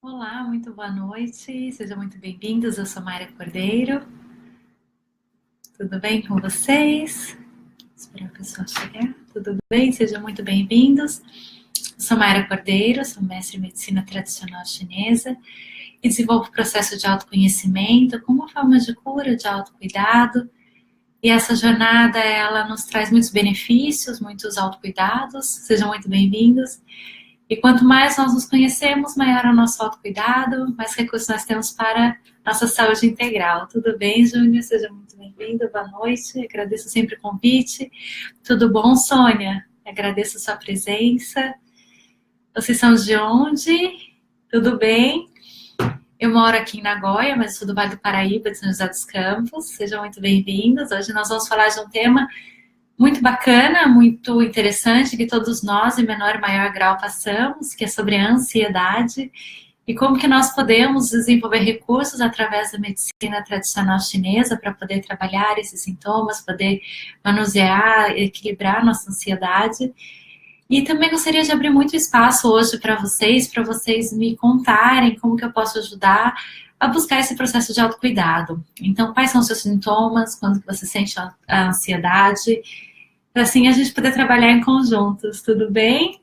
Olá, muito boa noite, sejam muito bem-vindos. Eu sou Mayra Cordeiro, tudo bem com vocês? Esperar o pessoal chegar, tudo bem? Sejam muito bem-vindos. Eu sou Mayra Cordeiro, sou mestre em medicina tradicional chinesa e desenvolvo o processo de autoconhecimento como uma forma de cura, de autocuidado. E essa jornada, ela nos traz muitos benefícios, muitos autocuidados. Sejam muito bem-vindos. E quanto mais nós nos conhecemos, maior é o nosso autocuidado, mais recursos nós temos para nossa saúde integral. Tudo bem, Júnior? Seja muito bem-vindo, boa noite. Agradeço sempre o convite. Tudo bom, Sônia? Agradeço a sua presença. Vocês são de onde? Tudo bem? Eu moro aqui em Nagoya, mas sou do Vale do Paraíba, de São José dos Campos. Sejam muito bem-vindos. Hoje nós vamos falar de um tema muito bacana, muito interessante, que todos nós, em menor e maior grau, passamos, que é sobre a ansiedade e como que nós podemos desenvolver recursos através da medicina tradicional chinesa para poder trabalhar esses sintomas, poder manusear, equilibrar nossa ansiedade. E também gostaria de abrir muito espaço hoje para vocês me contarem como que eu posso ajudar a buscar esse processo de autocuidado. Então, quais são os seus sintomas, quando você sente a ansiedade, para assim a gente poder trabalhar em conjuntos, tudo bem?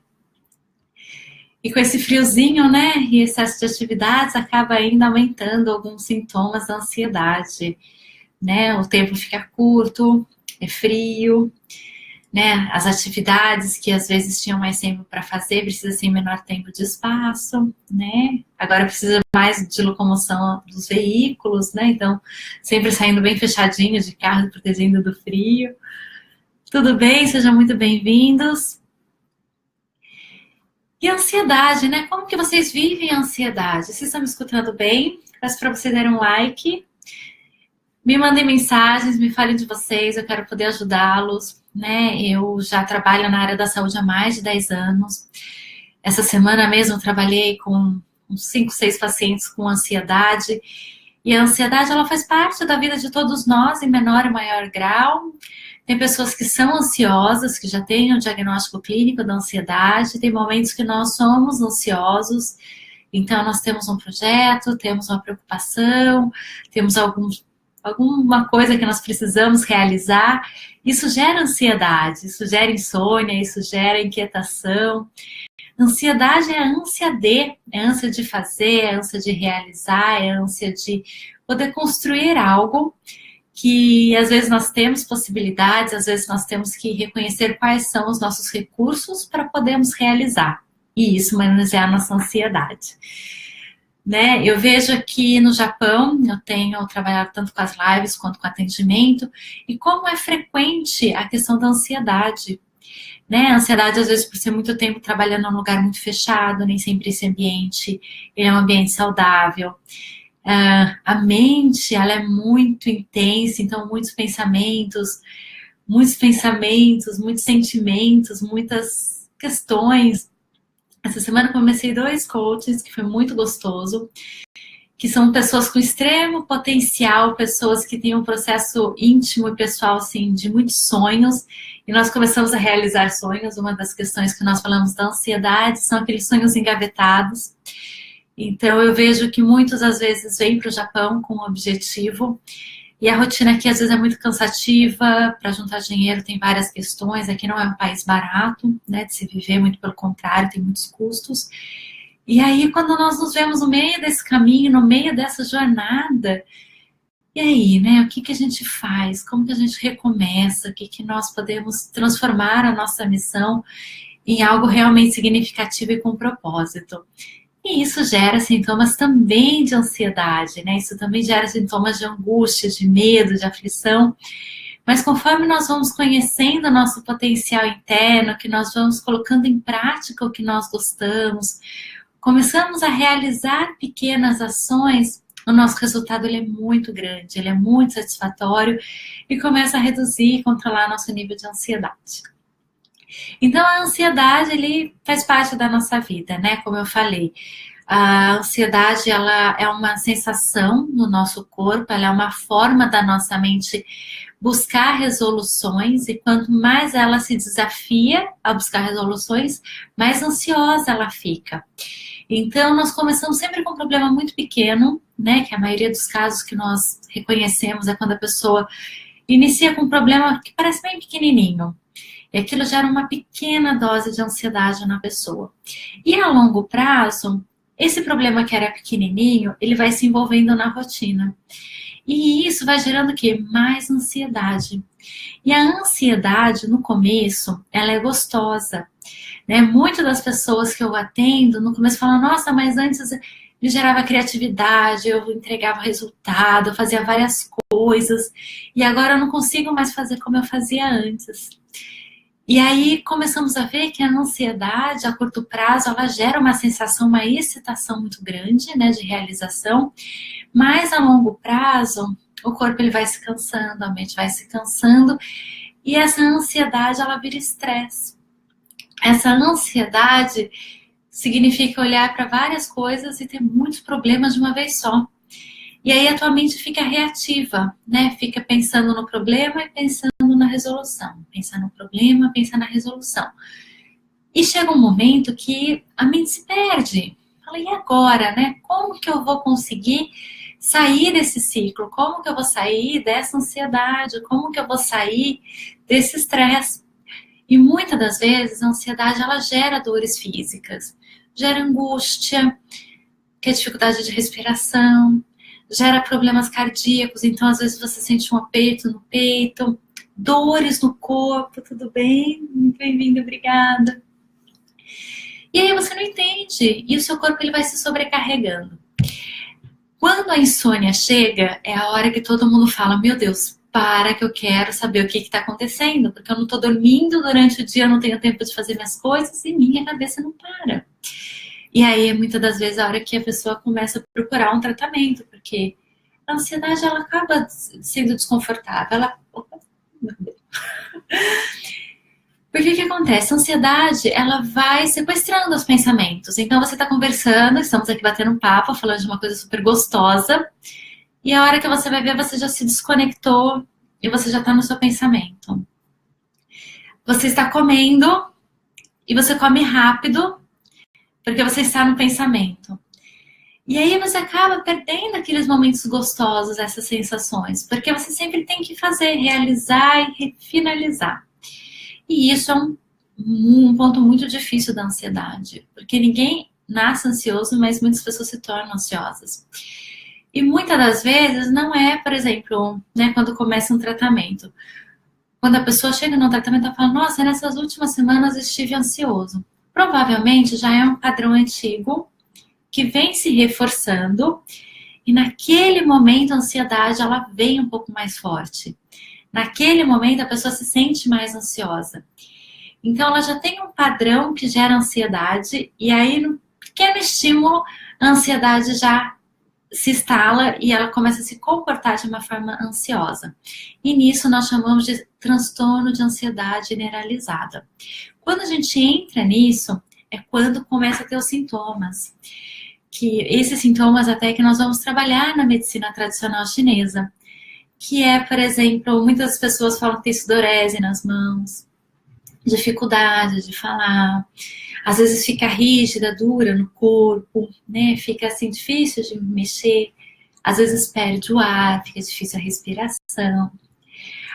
E com esse friozinho, né, e excesso de atividades, acaba ainda aumentando alguns sintomas da ansiedade, né? O tempo fica curto, é frio, né? As atividades que às vezes tinham mais tempo para fazer, precisa ser em menor tempo de espaço, né? Agora precisa mais de locomoção dos veículos, né? Então, sempre saindo bem fechadinho de carro, protegendo do frio. Tudo bem? Sejam muito bem-vindos. E a ansiedade, né? Como que vocês vivem a ansiedade? Vocês estão me escutando bem? Peço para vocês darem um like. Me mandem mensagens, me falem de vocês, eu quero poder ajudá-los, né? Eu já trabalho na área da saúde há mais de 10 anos. Essa semana mesmo eu trabalhei com uns 5, 6 pacientes com ansiedade. E a ansiedade, ela faz parte da vida de todos nós, em menor e maior grau. Tem pessoas que são ansiosas, que já têm o diagnóstico clínico da ansiedade. Tem momentos que nós somos ansiosos. Então, nós temos um projeto, temos uma preocupação, temos alguma coisa que nós precisamos realizar. Isso gera ansiedade, isso gera insônia, isso gera inquietação. Ansiedade é a ânsia é a ânsia de fazer, é a ânsia de realizar, é a ânsia de poder construir algo que às vezes nós temos possibilidades, às vezes nós temos que reconhecer quais são os nossos recursos para podermos realizar. E isso manusear a nossa ansiedade. Né? Eu vejo aqui no Japão, eu tenho trabalhado tanto com as lives quanto com atendimento, e como é frequente a questão da ansiedade. Né? A ansiedade, às vezes, por ser muito tempo trabalhando num lugar muito fechado, nem sempre esse ambiente ele é um ambiente saudável. A mente, ela é muito intensa, então muitos pensamentos, muitos sentimentos, muitas questões. Essa semana eu comecei 2 coaches, que foi muito gostoso, que são pessoas com extremo potencial, pessoas que têm um processo íntimo e pessoal, assim, de muitos sonhos, e nós começamos a realizar sonhos. Uma das questões que nós falamos da ansiedade são aqueles sonhos engavetados. Então, eu vejo que muitos, às vezes, vêm para o Japão com um objetivo, e a rotina aqui, às vezes, é muito cansativa. Para juntar dinheiro tem várias questões. Aqui não é um país barato, né, de se viver, muito pelo contrário, tem muitos custos. E aí, quando nós nos vemos no meio desse caminho, no meio dessa jornada, e aí, né, o que que a gente faz? Como que a gente recomeça? O que que nós podemos transformar a nossa missão em algo realmente significativo e com propósito? E isso gera sintomas também de ansiedade, né? Isso também gera sintomas de angústia, de medo, de aflição. Mas conforme nós vamos conhecendo o nosso potencial interno, que nós vamos colocando em prática o que nós gostamos, começamos a realizar pequenas ações, o nosso resultado ele é muito grande, ele é muito satisfatório e começa a reduzir e controlar nosso nível de ansiedade. Então, a ansiedade, ele faz parte da nossa vida, né? Como eu falei, a ansiedade, ela é uma sensação no nosso corpo, ela é uma forma da nossa mente buscar resoluções, e quanto mais ela se desafia a buscar resoluções, mais ansiosa ela fica. Então, nós começamos sempre com um problema muito pequeno, né? Que a maioria dos casos que nós reconhecemos é quando a pessoa inicia com um problema que parece bem pequenininho. E aquilo gera uma pequena dose de ansiedade na pessoa. E a longo prazo, esse problema que era pequenininho, ele vai se envolvendo na rotina. E isso vai gerando o quê? Mais ansiedade. E a ansiedade, no começo, ela é gostosa, né? Muitas das pessoas que eu atendo, no começo falam, nossa, mas antes me gerava criatividade, eu entregava resultado, eu fazia várias coisas, e agora eu não consigo mais fazer como eu fazia antes. E aí começamos a ver que a ansiedade, a curto prazo, ela gera uma sensação, uma excitação muito grande, né, de realização, mas a longo prazo, o corpo ele vai se cansando, a mente vai se cansando, e essa ansiedade, ela vira estresse. Essa ansiedade significa olhar para várias coisas e ter muitos problemas de uma vez só. E aí a tua mente fica reativa, né? Fica pensando no problema e pensando na resolução. Pensa no problema, pensa na resolução. E chega um momento que a mente se perde. Fala, e agora, né? Como que eu vou conseguir sair desse ciclo? Como que eu vou sair dessa ansiedade? Como que eu vou sair desse estresse? E muitas das vezes a ansiedade, ela gera dores físicas. Gera angústia, que é dificuldade de respiração, gera problemas cardíacos, então às vezes você sente um aperto no peito, dores no corpo, tudo bem? Muito bem-vindo, obrigada. E aí você não entende, e o seu corpo ele vai se sobrecarregando. Quando a insônia chega, é a hora que todo mundo fala, meu Deus, para que eu quero saber o que está acontecendo, porque eu não estou dormindo durante o dia, eu não tenho tempo de fazer minhas coisas e minha cabeça não para. E aí, muitas das vezes, a hora que a pessoa começa a procurar um tratamento, porque a ansiedade, ela acaba sendo desconfortável. Porque o que acontece? A ansiedade, ela vai sequestrando os pensamentos. Então, você está conversando, estamos aqui batendo um papo, falando de uma coisa super gostosa, e a hora que você vai ver, você já se desconectou e você já está no seu pensamento. Você está comendo e você come rápido, porque você está no pensamento. E aí você acaba perdendo aqueles momentos gostosos, essas sensações, porque você sempre tem que fazer, realizar e finalizar. E isso é um ponto muito difícil da ansiedade, porque ninguém nasce ansioso, mas muitas pessoas se tornam ansiosas. E muitas das vezes não é, por exemplo, né, quando começa um tratamento. Quando a pessoa chega no tratamento, ela fala, nossa, nessas últimas semanas estive ansioso. Provavelmente já é um padrão antigo que vem se reforçando e naquele momento a ansiedade ela vem um pouco mais forte. Naquele momento a pessoa se sente mais ansiosa. Então ela já tem um padrão que gera ansiedade e aí no pequeno estímulo a ansiedade já se instala e ela começa a se comportar de uma forma ansiosa. E nisso nós chamamos de transtorno de ansiedade generalizada. Quando a gente entra nisso, é quando começa a ter os sintomas. Que esses sintomas até que nós vamos trabalhar na medicina tradicional chinesa. Que é, por exemplo, muitas pessoas falam que tem sudorese nas mãos, dificuldade de falar, às vezes fica rígida, dura no corpo, né? Fica assim difícil de mexer, às vezes perde o ar, fica difícil a respiração.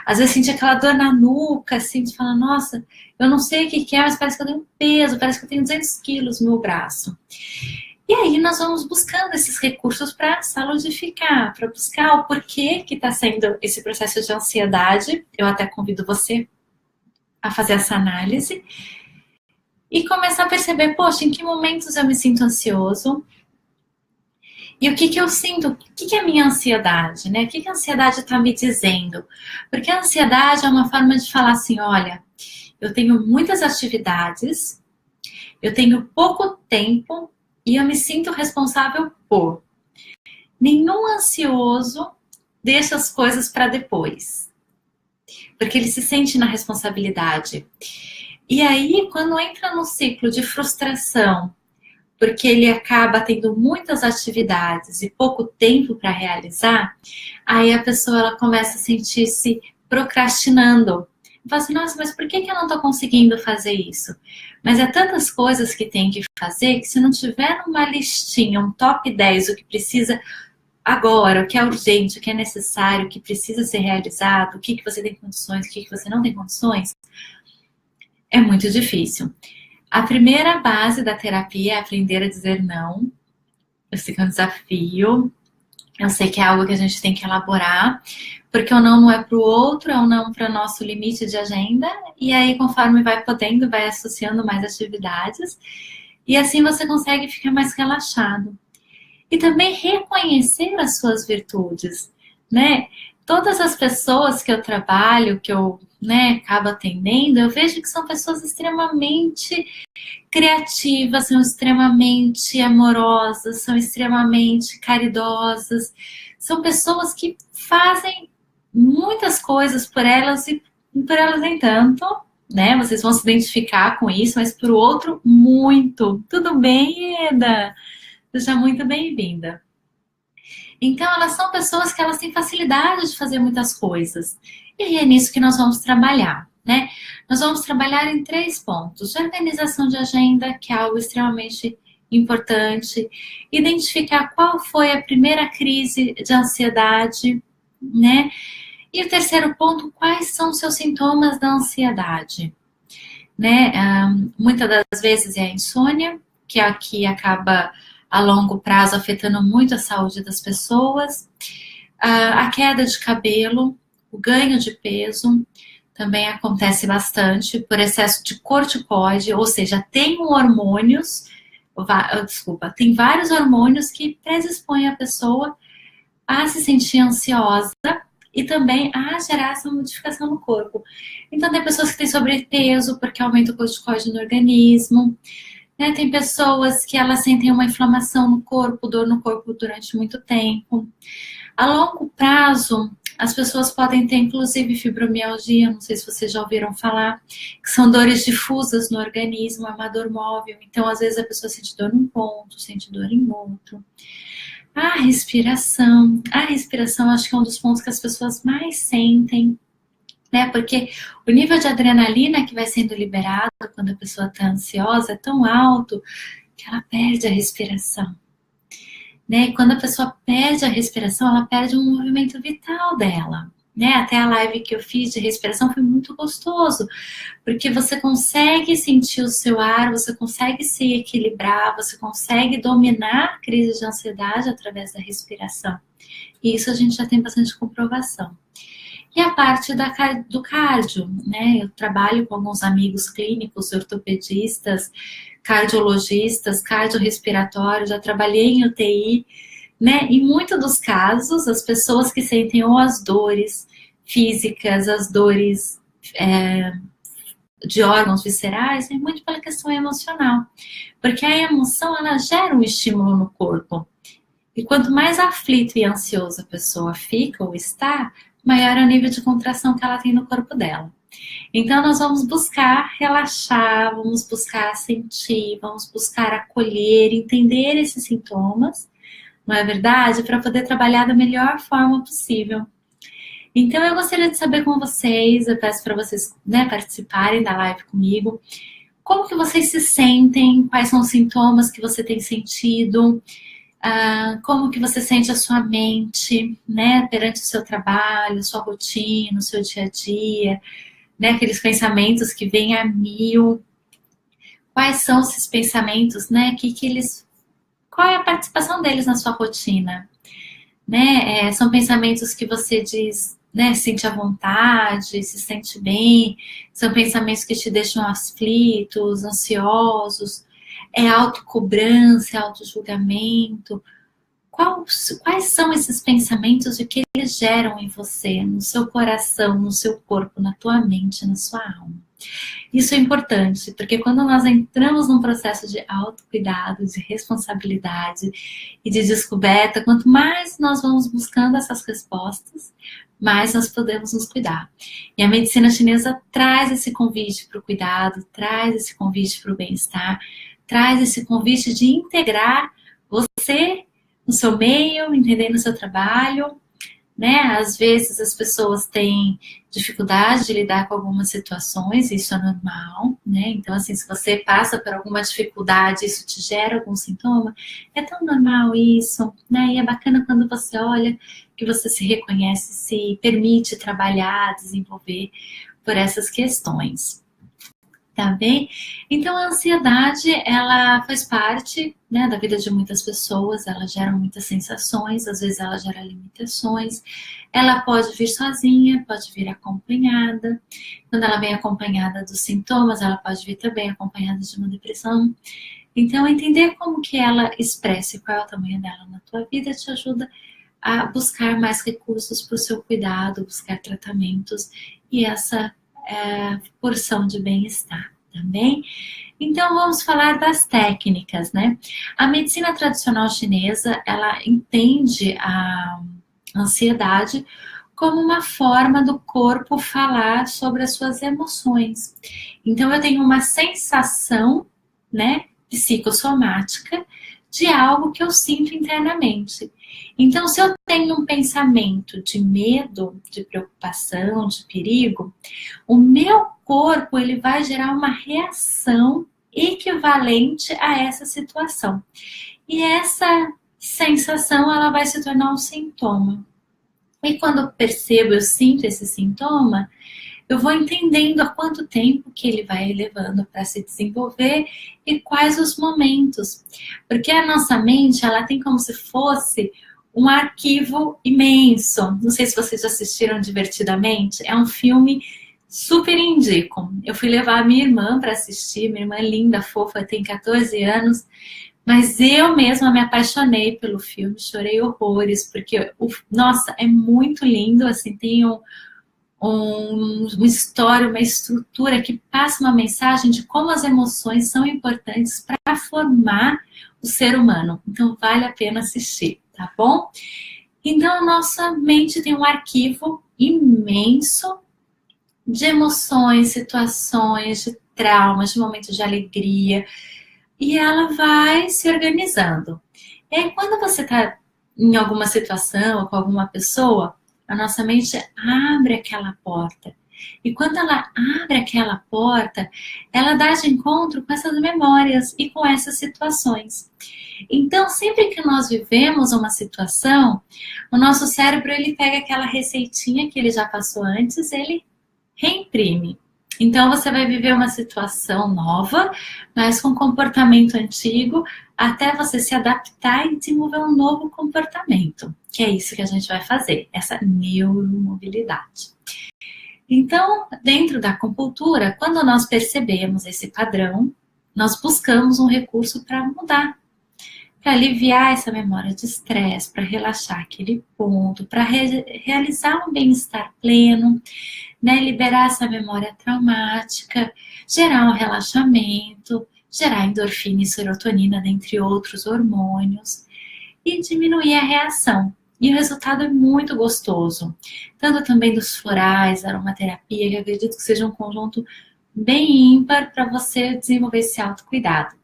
Às vezes sente aquela dor na nuca, assim, de falar, nossa, eu não sei o que é, mas parece que eu tenho um peso, parece que eu tenho 200 quilos no meu braço. E aí nós vamos buscando esses recursos para saludificar, para buscar o porquê que está sendo esse processo de ansiedade. Eu até convido você a fazer essa análise e começar a perceber, poxa, em que momentos eu me sinto ansioso? E o que eu sinto? O que é a minha ansiedade, né? O que a ansiedade está me dizendo? Porque a ansiedade é uma forma de falar assim, olha, eu tenho muitas atividades, eu tenho pouco tempo e eu me sinto responsável por. Nenhum ansioso deixa as coisas para depois, porque ele se sente na responsabilidade. E aí, quando entra no ciclo de frustração, porque ele acaba tendo muitas atividades e pouco tempo para realizar, aí a pessoa ela começa a sentir-se procrastinando. Fala assim, nossa, mas por que eu não estou conseguindo fazer isso? Mas é tantas coisas que tem que fazer que se não tiver numa listinha, um top 10, o que precisa agora, o que é urgente, o que é necessário, o que precisa ser realizado, o que você tem condições, o que você não tem condições, é muito difícil. A primeira base da terapia é aprender a dizer não. Esse é um desafio. Eu sei que é algo que a gente tem que elaborar, porque o não é para o outro, é o não para o nosso limite de agenda, e aí conforme vai podendo, vai associando mais atividades, e assim você consegue ficar mais relaxado. E também reconhecer as suas virtudes, né? Todas as pessoas que eu trabalho, que eu acabo atendendo, eu vejo que são pessoas extremamente criativas, são extremamente amorosas, são extremamente caridosas, são pessoas que fazem muitas coisas por elas e por elas nem tanto, né? Vocês vão se identificar com isso, mas por outro, muito. Tudo bem, Eda? Seja muito bem-vinda. Então, elas são pessoas que elas têm facilidade de fazer muitas coisas. E é nisso que nós vamos trabalhar, né? Nós vamos trabalhar em 3 pontos. Organização de agenda, que é algo extremamente importante. Identificar qual foi a primeira crise de ansiedade, né? E o terceiro ponto, quais são os seus sintomas da ansiedade, né? Muitas das vezes é a insônia, que aqui acaba a longo prazo afetando muito a saúde das pessoas, a queda de cabelo, o ganho de peso também acontece bastante por excesso de corticoide, ou seja, tem hormônios, tem vários hormônios que predispõem a pessoa a se sentir ansiosa e também a gerar essa modificação no corpo. Então, tem pessoas que têm sobrepeso porque aumenta o corticoide no organismo, né? Tem pessoas que elas sentem uma inflamação no corpo, dor no corpo durante muito tempo. A longo prazo, as pessoas podem ter inclusive fibromialgia, não sei se vocês já ouviram falar, que são dores difusas no organismo, é uma dor móvel. Então, às vezes a pessoa sente dor num ponto, sente dor em outro. A respiração acho que é um dos pontos que as pessoas mais sentem, né? Porque o nível de adrenalina que vai sendo liberado quando a pessoa está ansiosa é tão alto que ela perde a respiração, né? E quando a pessoa perde a respiração, ela perde um movimento vital dela, né? Até a live que eu fiz de respiração foi muito gostoso, porque você consegue sentir o seu ar, você consegue se equilibrar, você consegue dominar a crise de ansiedade através da respiração. E isso a gente já tem bastante comprovação. E a parte do cardio, né? Eu trabalho com alguns amigos clínicos, ortopedistas, cardiologistas, cardiorrespiratórios, já trabalhei em UTI, né? Em muitos dos casos, as pessoas que sentem ou as dores físicas, as dores de órgãos viscerais, é muito pela questão emocional. Porque a emoção, ela gera um estímulo no corpo. E quanto mais aflito e ansioso a pessoa fica ou está, maior é o nível de contração que ela tem no corpo dela. Então, nós vamos buscar relaxar, vamos buscar sentir, vamos buscar acolher, entender esses sintomas, não é verdade? Para poder trabalhar da melhor forma possível. Então, eu gostaria de saber com vocês, eu peço para vocês, né, participarem da live comigo, como que vocês se sentem, quais são os sintomas que você tem sentido, como que você sente a sua mente, né, perante o seu trabalho, a sua rotina, o seu dia a dia, né, aqueles pensamentos que vêm a mil. Quais são esses pensamentos, né, qual é a participação deles na sua rotina, né? São pensamentos que você diz, né, sente à vontade, se sente bem, são pensamentos que te deixam aflitos, ansiosos, é autocobrança, é autojulgamento. Quais são esses pensamentos e o que eles geram em você, no seu coração, no seu corpo, na tua mente, na sua alma? Isso é importante, porque quando nós entramos num processo de autocuidado, de responsabilidade e de descoberta, quanto mais nós vamos buscando essas respostas, mais nós podemos nos cuidar. E a medicina chinesa traz esse convite para o cuidado, traz esse convite para o bem-estar, traz esse convite de integrar você no seu meio, entendendo o seu trabalho, né? Às vezes as pessoas têm dificuldade de lidar com algumas situações, isso é normal, né? Então, assim, se você passa por alguma dificuldade, isso te gera algum sintoma, é tão normal isso, né? E é bacana quando você olha que você se reconhece, se permite trabalhar, desenvolver por essas questões. Tá bem? Então a ansiedade, ela faz parte, né, da vida de muitas pessoas, ela gera muitas sensações, às vezes ela gera limitações, ela pode vir sozinha, pode vir acompanhada, quando ela vem acompanhada dos sintomas, ela pode vir também acompanhada de uma depressão. Então entender como que ela expressa e qual é o tamanho dela na tua vida te ajuda a buscar mais recursos para o seu cuidado, buscar tratamentos e essa porção de bem-estar também. Então vamos falar das técnicas, né? A medicina tradicional chinesa, ela entende a ansiedade como uma forma do corpo falar sobre as suas emoções. Então eu tenho uma sensação, né, psicossomática de algo que eu sinto internamente. Então, se eu tenho um pensamento de medo, de preocupação, de perigo, o meu corpo ele vai gerar uma reação equivalente a essa situação. E essa sensação ela vai se tornar um sintoma. E quando eu percebo, eu sinto esse sintoma, eu vou entendendo há quanto tempo que ele vai levando para se desenvolver e quais os momentos. Porque a nossa mente, ela tem como se fosse um arquivo imenso. Não sei se vocês já assistiram Divertidamente. É um filme super indico. Eu fui levar a minha irmã para assistir. Minha irmã é linda, fofa, tem 14 anos. Mas eu mesma me apaixonei pelo filme, chorei horrores, porque, nossa, é muito lindo, assim, tem uma história, uma estrutura que passa uma mensagem de como as emoções são importantes para formar o ser humano. Então, vale a pena assistir, tá bom? Então, a nossa mente tem um arquivo imenso de emoções, situações, de traumas, de momentos de alegria, e ela vai se organizando. E aí, quando você está em alguma situação ou com alguma pessoa, a nossa mente abre aquela porta. E quando ela abre aquela porta, ela dá de encontro com essas memórias e com essas situações. Então, sempre que nós vivemos uma situação, o nosso cérebro ele pega aquela receitinha que ele já passou antes, ele reimprime. Então você vai viver uma situação nova, mas com comportamento antigo, até você se adaptar e desenvolver um novo comportamento. Que é isso que a gente vai fazer, essa neuromobilidade. Então, dentro da acupuntura, quando nós percebemos esse padrão, nós buscamos um recurso para mudar, para aliviar essa memória de estresse, para relaxar aquele ponto, para realizar um bem-estar pleno, né, liberar essa memória traumática, gerar um relaxamento, gerar endorfina e serotonina, dentre outros hormônios, e diminuir a reação. E o resultado é muito gostoso. Tanto também dos florais, aromaterapia, que eu acredito que seja um conjunto bem ímpar para você desenvolver esse autocuidado.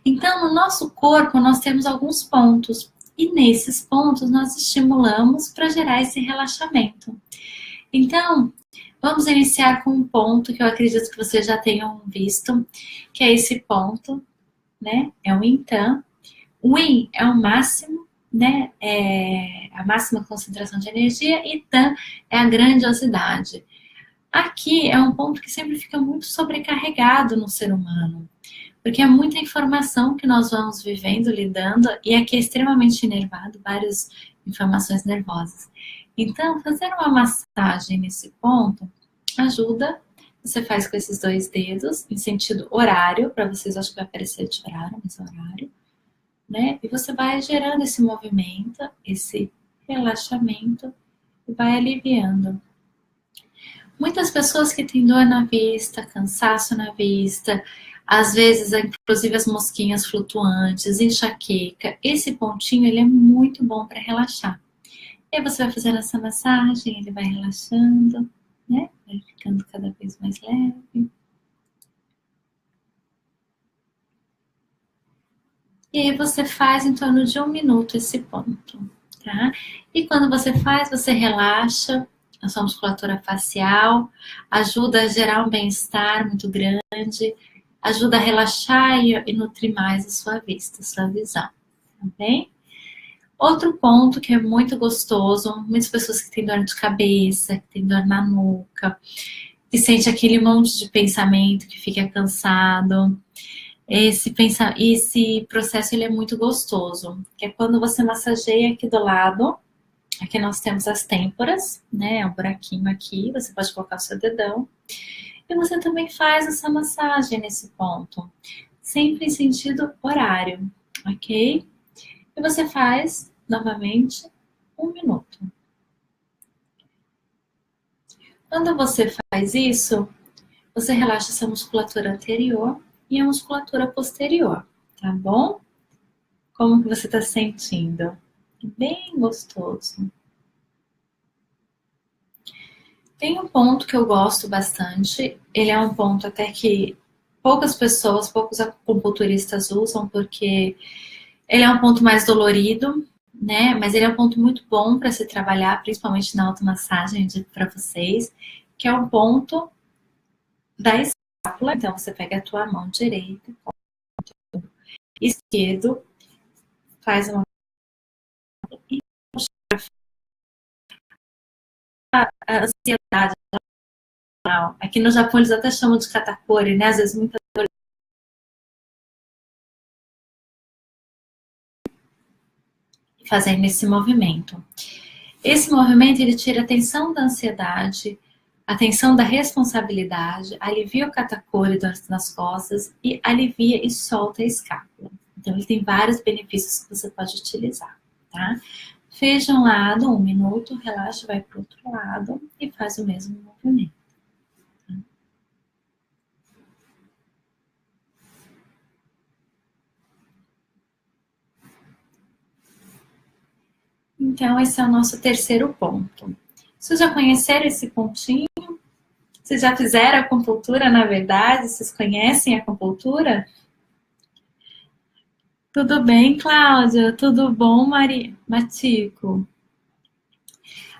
Então, no nosso corpo, nós temos alguns pontos. E nesses pontos, nós estimulamos para gerar esse relaxamento. Então, vamos iniciar com um ponto que eu acredito que vocês já tenham visto, que é esse ponto, né? É o Yin Tan. O Yin é o máximo, né? É a máxima concentração de energia e Tan é a grandiosidade. Aqui é um ponto que sempre fica muito sobrecarregado no ser humano, porque é muita informação que nós vamos vivendo, lidando, e aqui é extremamente inervado, várias informações nervosas. Então, fazer uma massagem nesse ponto ajuda. Você faz com esses dois dedos, em sentido horário, para vocês, acho que vai aparecer de horário, mas horário, né? E você vai gerando esse movimento, esse relaxamento, e vai aliviando. Muitas pessoas que têm dor na vista, cansaço na vista, às vezes, inclusive as mosquinhas flutuantes, enxaqueca, esse pontinho ele é muito bom para relaxar. E aí você vai fazendo essa massagem, ele vai relaxando, né? Vai ficando cada vez mais leve. E aí você faz em torno de 1 minuto esse ponto. tá? E quando você faz, você relaxa a sua musculatura facial, ajuda a gerar um bem-estar muito grande, ajuda a relaxar e nutrir mais a sua vista, a sua visão, tá bem? Outro ponto que é muito gostoso, muitas pessoas que têm dor de cabeça, que têm dor na nuca, que sente aquele monte de pensamento, que fica cansado. Esse processo ele é muito gostoso, que é quando você massageia aqui do lado. Aqui nós temos as têmporas, né? Um buraquinho aqui, você pode colocar o seu dedão. E você também faz essa massagem nesse ponto, sempre em sentido horário, ok? E você faz novamente 1 minuto. Quando você faz isso, você relaxa essa musculatura anterior e a musculatura posterior, tá bom? Como que você está sentindo? Bem gostoso. Tem um ponto que eu gosto bastante, ele é um ponto até que poucas pessoas, poucos acupunturistas usam, porque ele é um ponto mais dolorido, né? Mas ele é um ponto muito bom para se trabalhar, principalmente na automassagem, eu digo para vocês, que é o ponto da escápula. Então, você pega a tua mão direita, esquerdo, faz uma e a ansiedade. Aqui no Japão eles até chamam de katakori, né? Às vezes muita dor. Fazendo esse movimento. Esse movimento ele tira a tensão da ansiedade, a tensão da responsabilidade, alivia o katakori nas costas e alivia e solta a escápula. Então ele tem vários benefícios que você pode utilizar, tá? Fecha um lado, 1 minuto, relaxa, vai para o outro lado e faz o mesmo movimento. Então, esse é o nosso terceiro ponto. Vocês já conheceram esse pontinho? Vocês já fizeram acupuntura, na verdade? Vocês conhecem a acupuntura? Tudo bem, Cláudia? Tudo bom, Matico?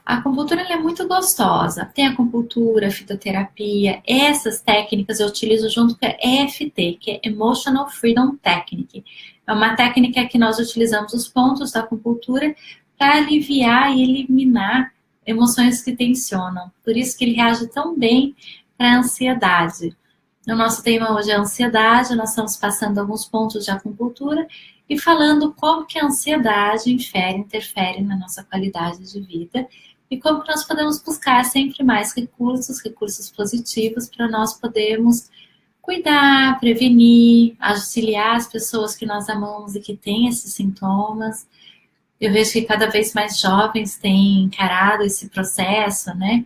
A acupuntura é muito gostosa. Tem acupuntura, fitoterapia. Essas técnicas eu utilizo junto com a EFT, que é Emotional Freedom Technique. É uma técnica que nós utilizamos os pontos da acupuntura para aliviar e eliminar emoções que tensionam. Por isso que ele reage tão bem para a ansiedade. O nosso tema hoje é a ansiedade, nós estamos passando alguns pontos de acupuntura e falando como que a ansiedade interfere na nossa qualidade de vida e como nós podemos buscar sempre mais recursos positivos para nós podermos cuidar, prevenir, auxiliar as pessoas que nós amamos e que têm esses sintomas. Eu vejo que cada vez mais jovens têm encarado esse processo, né?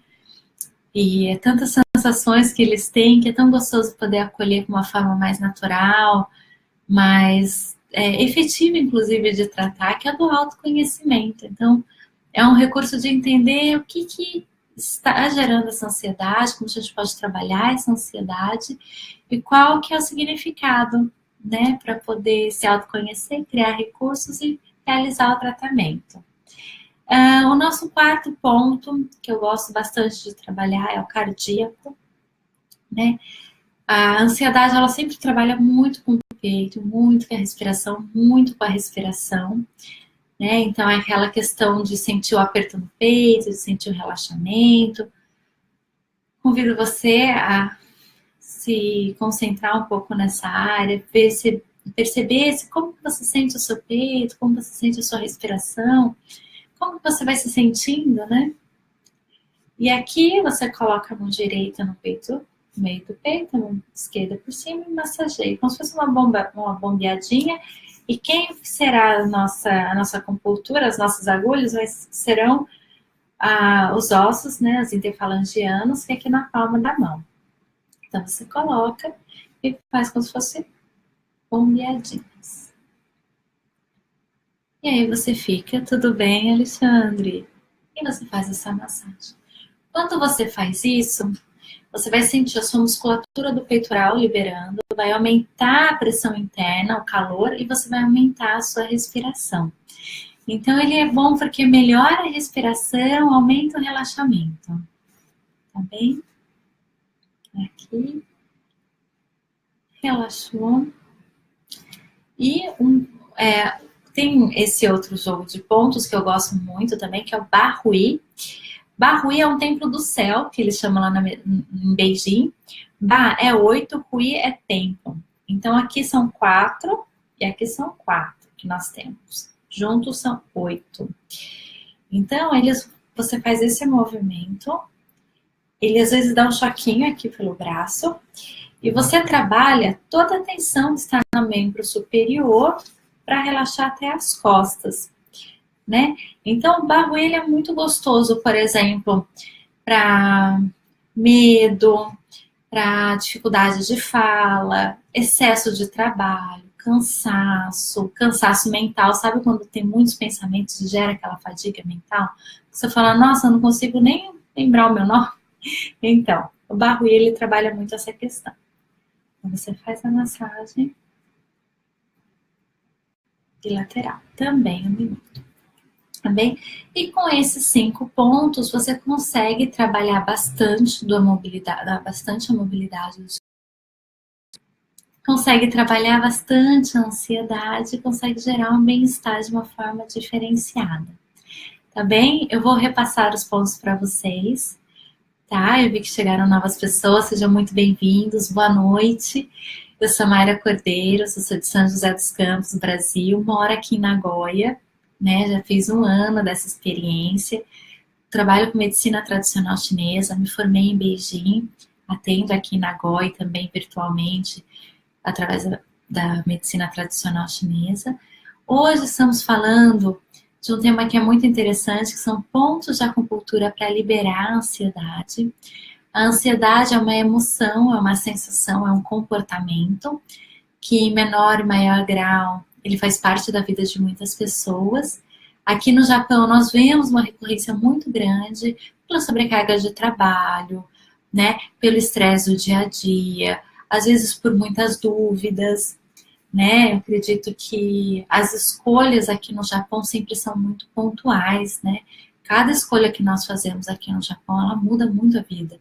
E é tantas sensações que eles têm que é tão gostoso poder acolher de uma forma mais natural, mais efetiva, inclusive, de tratar, que é do autoconhecimento. Então, é um recurso de entender o que está gerando essa ansiedade, como a gente pode trabalhar essa ansiedade e qual que é o significado, né, para poder se autoconhecer, criar recursos e realizar o tratamento. O nosso quarto ponto, que eu gosto bastante de trabalhar, é o cardíaco, né? A ansiedade, ela sempre trabalha muito com o peito, muito com a respiração, muito com a respiração, né? Então, é aquela questão de sentir o aperto no peito, de sentir o relaxamento. Convido você a se concentrar um pouco nessa área, perceber como você sente o seu peito, como você sente a sua respiração, como você vai se sentindo, né? E aqui você coloca a mão direita no peito, no meio do peito, a mão esquerda por cima e massageia, como se fosse uma bombeadinha. E quem será a nossa acupuntura, as nossas agulhas, serão os ossos, né, os interfalangianos, que é aqui na palma da mão. Então você coloca e faz como se fosse bombeadinhas. E aí você fica, tudo bem, Alexandre? E você faz essa massagem. Quando você faz isso, você vai sentir a sua musculatura do peitoral liberando, vai aumentar a pressão interna, o calor, e você vai aumentar a sua respiração. Então, ele é bom porque melhora a respiração, aumenta o relaxamento. Tá bem? Aqui. Relaxou. E tem esse outro jogo de pontos que eu gosto muito também, que é o Barrui. Barrui é um templo do céu, que eles chamam lá em Beijing. Ba é 8, Hui é templo. Então, aqui são 4 e aqui são 4 que nós temos. Juntos são 8. Então, você faz esse movimento. Ele às vezes dá um choquinho aqui pelo braço. E você trabalha toda a tensão que está no membro superior para relaxar até as costas, né? Então, o barro ele é muito gostoso, por exemplo, para medo, para dificuldade de fala, excesso de trabalho, cansaço mental. Sabe quando tem muitos pensamentos e gera aquela fadiga mental? Você fala, nossa, eu não consigo nem lembrar o meu nome. Então, o barro ele trabalha muito essa questão. Então, você faz a massagem bilateral, também 1 minuto. Tá bem? E com esses 5 pontos, você consegue trabalhar bastante a mobilidade, consegue trabalhar bastante a ansiedade, consegue gerar um bem-estar de uma forma diferenciada. Tá bem? Eu vou repassar os pontos para vocês. Tá? Eu vi que chegaram novas pessoas, sejam muito bem-vindos, boa noite. Eu sou Mayra Cordeiro, sou de São José dos Campos, Brasil, moro aqui em Nagoya, né? Já fiz 1 ano dessa experiência, trabalho com medicina tradicional chinesa, me formei em Beijing, atendo aqui em Nagoya também virtualmente, através da medicina tradicional chinesa. Hoje estamos falando de um tema que é muito interessante, que são pontos de acupuntura para liberar a ansiedade. A ansiedade é uma emoção, é uma sensação, é um comportamento que em menor e maior grau ele faz parte da vida de muitas pessoas. Aqui no Japão nós vemos uma recorrência muito grande pela sobrecarga de trabalho, né, pelo estresse do dia a dia, às vezes por muitas dúvidas, né? Eu acredito que as escolhas aqui no Japão sempre são muito pontuais, né? Cada escolha que nós fazemos aqui no Japão, ela muda muito a vida.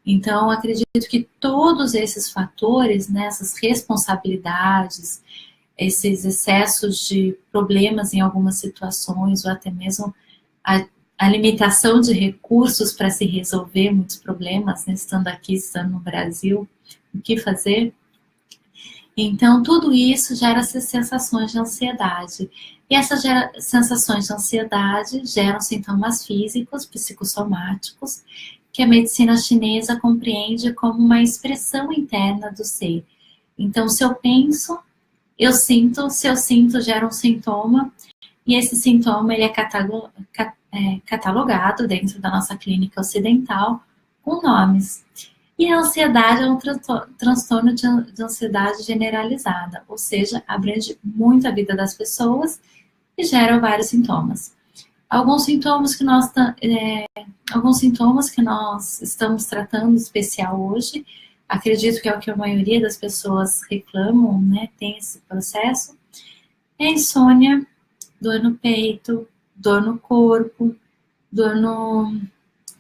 Então, acredito que todos esses fatores, né, essas responsabilidades, esses excessos de problemas em algumas situações, ou até mesmo a limitação de recursos para se resolver muitos problemas, né, estando aqui, estando no Brasil, o que fazer? Então, tudo isso gera essas sensações de ansiedade. E essas sensações de ansiedade geram sintomas físicos, psicossomáticos, que a medicina chinesa compreende como uma expressão interna do ser. Então, se eu penso, eu sinto, se eu sinto, gera um sintoma, e esse sintoma ele é catalogado dentro da nossa clínica ocidental com nomes. E a ansiedade é um transtorno de ansiedade generalizada, ou seja, abrange muito a vida das pessoas e gera vários sintomas. Alguns sintomas que nós estamos tratando especial hoje, acredito que é o que a maioria das pessoas reclamam, né, tem esse processo, é insônia, dor no peito, dor no corpo,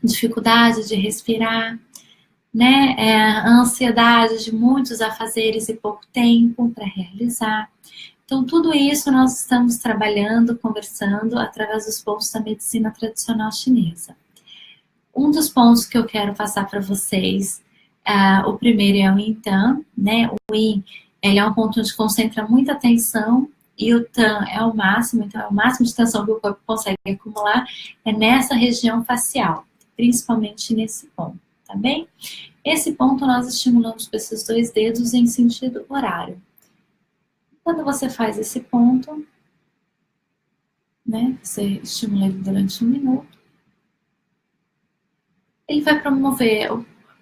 dificuldade de respirar, né? A ansiedade de muitos afazeres e pouco tempo para realizar. Então, tudo isso nós estamos trabalhando, conversando através dos pontos da medicina tradicional chinesa. Um dos pontos que eu quero passar para vocês, o primeiro é o Yin Tan, né? O Yin, ele é um ponto onde concentra muita atenção e o Tan é o máximo, então é o máximo de tensão que o corpo consegue acumular, é nessa região facial, principalmente nesse ponto, tá bem? Esse ponto nós estimulamos com esses 2 dedos em sentido horário. Quando você faz esse ponto, né, você estimula ele durante 1 minuto, ele vai promover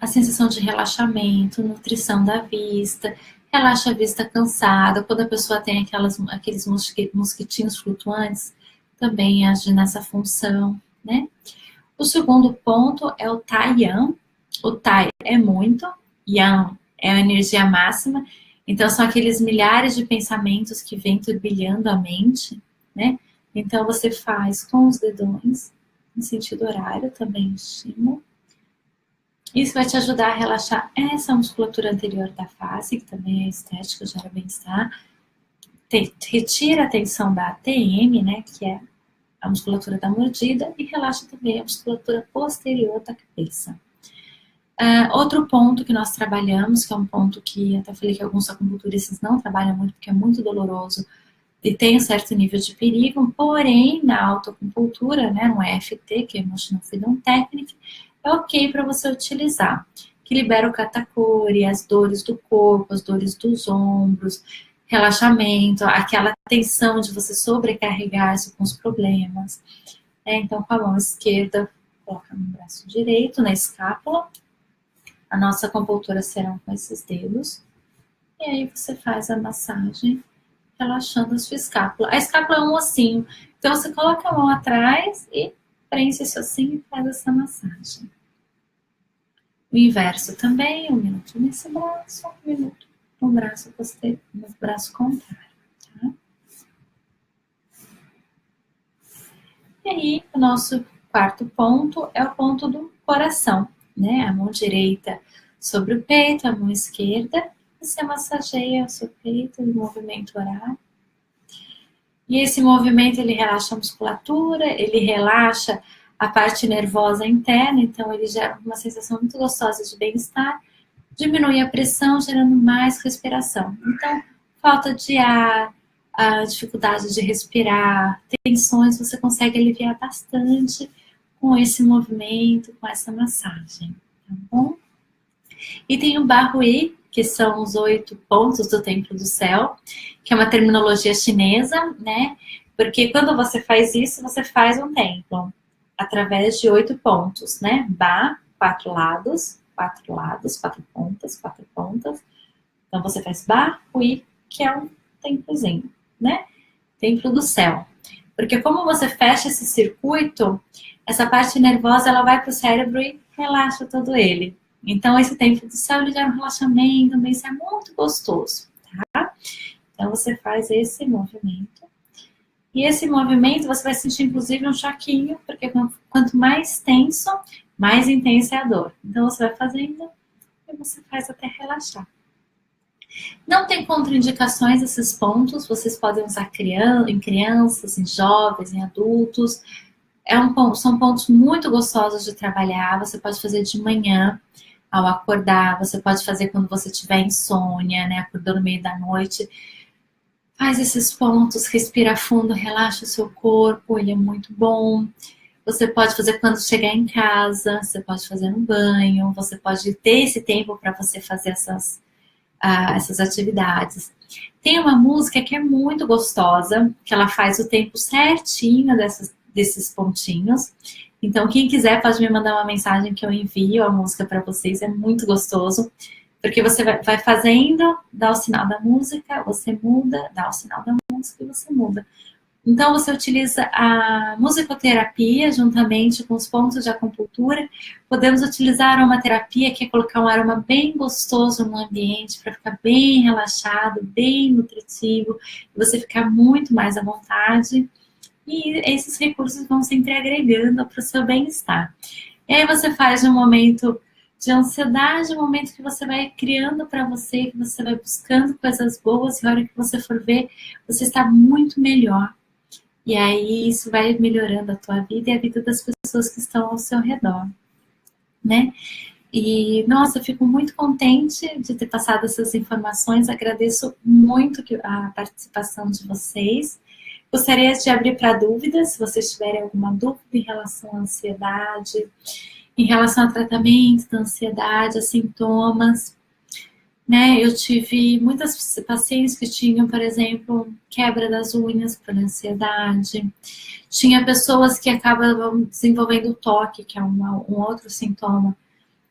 a sensação de relaxamento, nutrição da vista, relaxa a vista cansada, quando a pessoa tem aqueles mosquitinhos flutuantes, também age nessa função, né? O segundo ponto é o Tai Yan. O Tai é muito, Yan é a energia máxima, então são aqueles milhares de pensamentos que vêm turbilhando a mente, né? Então, você faz com os dedões, em sentido horário, também estímulo. Isso vai te ajudar a relaxar essa musculatura anterior da face, que também é estética, gera bem-estar. Retira a tensão da ATM, né, que é a musculatura da mordida, e relaxa também a musculatura posterior da cabeça. Outro ponto que nós trabalhamos, que é um ponto que até falei que alguns acupunturistas não trabalham muito, porque é muito doloroso e tem um certo nível de perigo, porém, na autoacupuntura, né, no EFT, que é Emotional Freedom Technique, é ok para você utilizar, que libera o catacori, as dores do corpo, as dores dos ombros, relaxamento, aquela tensão de você sobrecarregar-se com os problemas. Então, com a mão esquerda, coloca no braço direito, na escápula. A nossa acupuntura serão com esses dedos. E aí você faz a massagem, relaxando a sua escápula. A escápula é um ossinho. Então, você coloca a mão atrás e prende esse ossinho e faz essa massagem. O inverso também, 1 minuto nesse braço, 1 minuto no braço posterior, no braço contrário. Tá? E aí, o nosso quarto ponto é o ponto do coração, né? A mão direita sobre o peito, a mão esquerda, você massageia o seu peito no movimento horário. E esse movimento, ele relaxa a musculatura, ele relaxa a parte nervosa interna, então ele gera uma sensação muito gostosa de bem-estar, diminui a pressão, gerando mais respiração. Então, falta de ar, a dificuldade de respirar, tensões, você consegue aliviar bastante com esse movimento, com essa massagem, tá bom? E tem o Barhui, que são os 8 pontos do Templo do Céu, que é uma terminologia chinesa, né? Porque quando você faz isso, você faz um templo através de 8 pontos, né? Ba, 4 lados, 4 lados, 4 pontas, 4 pontas. Então você faz Ba, Hui, que é um templozinho, né? Templo do céu. Porque como você fecha esse circuito, essa parte nervosa ela vai para o cérebro e relaxa todo ele. Então esse templo do céu ele gera um relaxamento, também isso é muito gostoso, tá? Então você faz esse movimento. E esse movimento você vai sentir inclusive um choquinho, porque quanto mais tenso, mais intensa é a dor. Então você vai fazendo e você faz até relaxar. Não tem contraindicações esses pontos, vocês podem usar em crianças, em jovens, em adultos. São pontos muito gostosos de trabalhar, você pode fazer de manhã, ao acordar, você pode fazer quando você tiver insônia, né, acordou no meio da noite. Faz esses pontos, respira fundo, relaxa o seu corpo, ele é muito bom. Você pode fazer quando chegar em casa, você pode fazer no banho, você pode ter esse tempo para você fazer essas atividades. Tem uma música que é muito gostosa, que ela faz o tempo certinho desses pontinhos. Então, quem quiser pode me mandar uma mensagem que eu envio a música para vocês, é muito gostoso. Porque você vai fazendo, dá o sinal da música, você muda, dá o sinal da música e você muda. Então, você utiliza a musicoterapia juntamente com os pontos de acupuntura. Podemos utilizar a aromaterapia, que é colocar um aroma bem gostoso no ambiente, para ficar bem relaxado, bem nutritivo, e você ficar muito mais à vontade. E esses recursos vão sempre agregando para o seu bem-estar. E aí você faz um momento de ansiedade, um momento que você vai criando para você, que você vai buscando coisas boas, e a hora que você for ver, você está muito melhor. E aí isso vai melhorando a tua vida e a vida das pessoas que estão ao seu redor, né? E, nossa, eu fico muito contente de ter passado essas informações, agradeço muito a participação de vocês. Gostaria de abrir para dúvidas, se vocês tiverem alguma dúvida em relação à ansiedade, em relação ao tratamento da ansiedade, a sintomas, né? Eu tive muitas pacientes que tinham, por exemplo, quebra das unhas por ansiedade. Tinha pessoas que acabam desenvolvendo toque, que é um outro sintoma,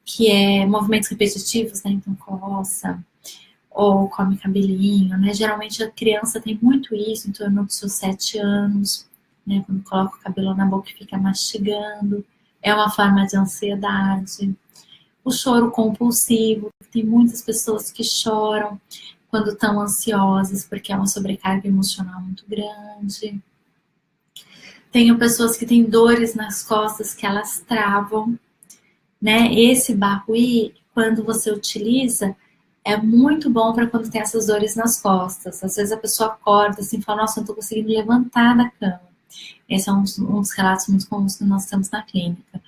que é movimentos repetitivos, né? Então coça, ou come cabelinho, né? Geralmente a criança tem muito isso em torno dos seus 7 anos, né? Quando coloca o cabelo na boca e fica mastigando. É uma forma de ansiedade. O choro compulsivo, tem muitas pessoas que choram quando estão ansiosas, porque é uma sobrecarga emocional muito grande. Tenho pessoas que têm dores nas costas que elas travam, né? Esse Bahui, quando você utiliza, é muito bom para quando tem essas dores nas costas. Às vezes a pessoa acorda assim e fala, nossa, eu não tô conseguindo levantar da cama. Esse é um dos relatos muito comuns que nós temos na clínica.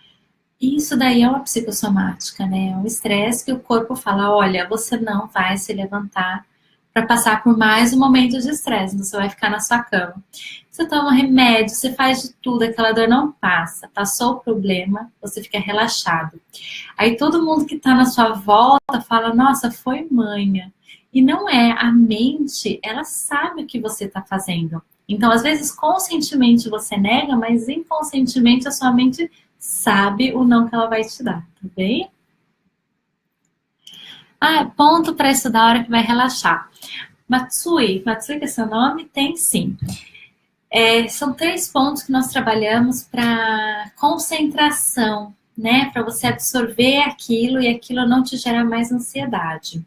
E isso daí é uma psicossomática, né? É um estresse que o corpo fala, olha, você não vai se levantar para passar por mais um momento de estresse, você vai ficar na sua cama. Você toma remédio, você faz de tudo, aquela dor não passa. Passou o problema, você fica relaxado. Aí todo mundo que está na sua volta fala, nossa, foi manha. E não é, a mente, ela sabe o que você está fazendo. Então, às vezes, conscientemente você nega, mas inconscientemente a sua mente sabe o não que ela vai te dar, tá bem? Ponto para estudar a hora que vai relaxar. Matsui, que é seu nome? Tem sim. São 3 pontos que nós trabalhamos para concentração, né? Para você absorver aquilo e aquilo não te gerar mais ansiedade.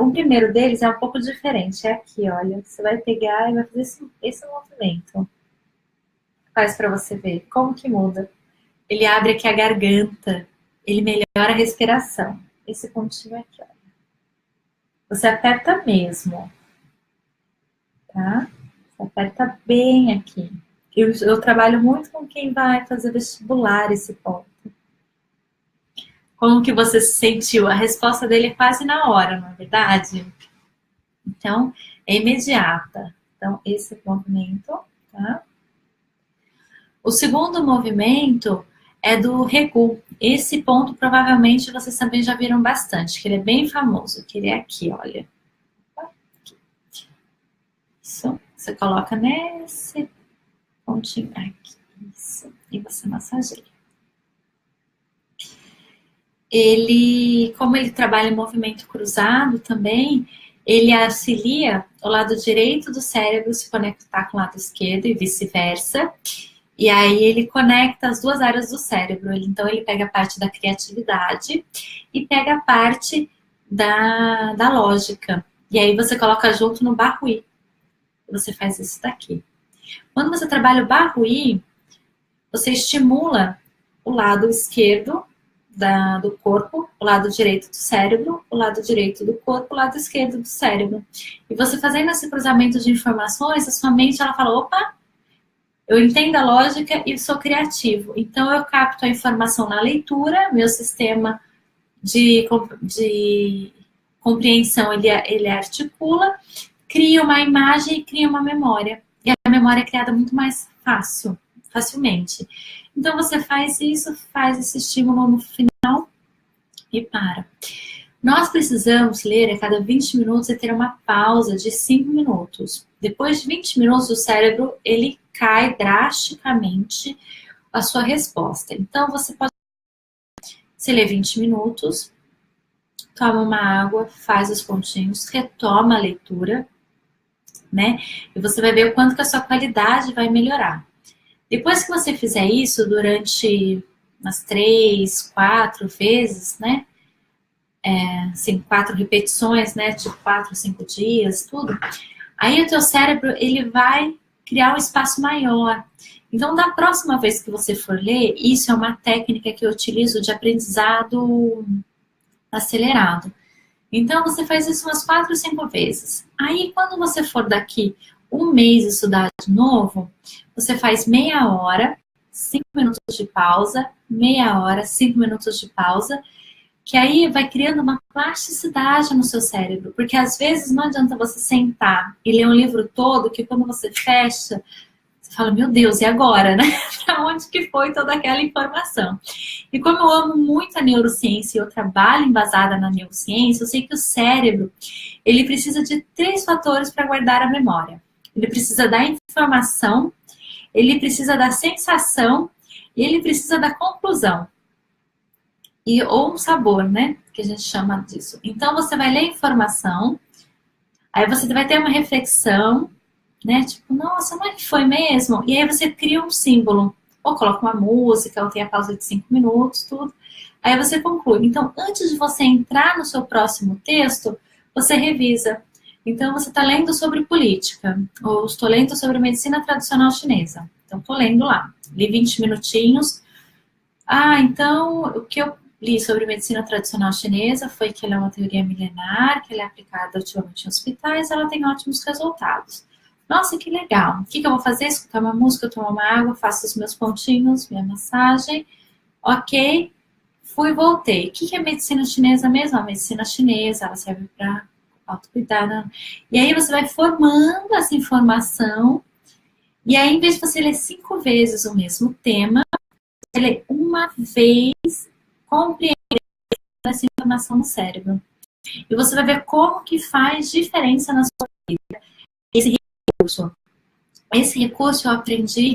O primeiro deles é um pouco diferente. É aqui, olha. Você vai pegar e vai fazer esse movimento. Faz para você ver como que muda. Ele abre aqui a garganta. Ele melhora a respiração. Esse pontinho aqui, olha. Você aperta mesmo. Tá? Você aperta bem aqui. Eu trabalho muito com quem vai fazer vestibular esse ponto. Como que você se sentiu? A resposta dele é quase na hora, não é verdade? Então, é imediata. Então, esse movimento, tá? O segundo movimento é do Regu. Esse ponto, provavelmente, vocês também já viram bastante, que ele é bem famoso, que ele é aqui, olha. Aqui. Isso. Você coloca nesse pontinho aqui. Isso. E você massageia. Como ele trabalha em movimento cruzado também, ele auxilia o lado direito do cérebro se conectar com o lado esquerdo e vice-versa. E aí ele conecta as 2 áreas do cérebro. Então ele pega a parte da criatividade e pega a parte da lógica. E aí você coloca junto no Bahui. Você faz isso daqui. Quando você trabalha o Bahui, você estimula o lado esquerdo do corpo, o lado direito do cérebro, o lado direito do corpo, o lado esquerdo do cérebro. E você fazendo esse cruzamento de informações, a sua mente ela fala, opa, eu entendo a lógica e sou criativo. Então eu capto a informação na leitura, meu sistema de compreensão ele articula, cria uma imagem e cria uma memória. E a memória é criada muito mais facilmente. Então você faz isso, faz esse estímulo no final e para. Nós precisamos ler a cada 20 minutos e ter uma pausa de 5 minutos. Depois de 20 minutos, o cérebro ele cai drasticamente a sua resposta. Então você pode ler 20 minutos, toma uma água, faz os pontinhos, retoma a leitura, né? E você vai ver o quanto que a sua qualidade vai melhorar. Depois que você fizer isso durante umas 3, 4 vezes, né? Assim, 4 repetições, né? Tipo 4, 5 dias, tudo. Aí o teu cérebro, ele vai criar um espaço maior. Então, da próxima vez que você for ler, isso é uma técnica que eu utilizo de aprendizado acelerado. Então, você faz isso umas 4, 5 vezes. Aí, quando você for daqui 1 mês estudar de novo, você faz meia hora, 5 minutos de pausa, meia hora, 5 minutos de pausa, que aí vai criando uma plasticidade no seu cérebro, porque às vezes não adianta você sentar e ler um livro todo, que quando você fecha, você fala, meu Deus, e agora, né? Para onde que foi toda aquela informação? E como eu amo muito a neurociência e eu trabalho embasada na neurociência, eu sei que o cérebro, ele precisa de 3 fatores para guardar a memória. Ele precisa da informação, ele precisa da sensação e ele precisa da conclusão. Ou um sabor, né? Que a gente chama disso. Então, você vai ler a informação, aí você vai ter uma reflexão, né? Tipo, nossa, não é que foi mesmo? E aí você cria um símbolo. Ou coloca uma música, ou tem a pausa de 5 minutos, tudo. Aí você conclui. Então, antes de você entrar no seu próximo texto, você revisa. Então, você está lendo sobre política, ou estou lendo sobre medicina tradicional chinesa. Então, tô lendo lá. Li 20 minutinhos. Então, o que eu li sobre medicina tradicional chinesa foi que ela é uma teoria milenar, que ela é aplicada ativamente em hospitais, ela tem ótimos resultados. Nossa, que legal. O que eu vou fazer? Escutar uma música, tomar uma água, faço os meus pontinhos, minha massagem. Ok, fui e voltei. O que é medicina chinesa mesmo? A medicina chinesa, ela serve para autocuidar. Né? E aí você vai formando essa informação, e aí em vez de você ler 5 vezes o mesmo tema, você lê uma vez, compreendendo essa informação no cérebro. E você vai ver como que faz diferença na sua vida. Esse recurso eu aprendi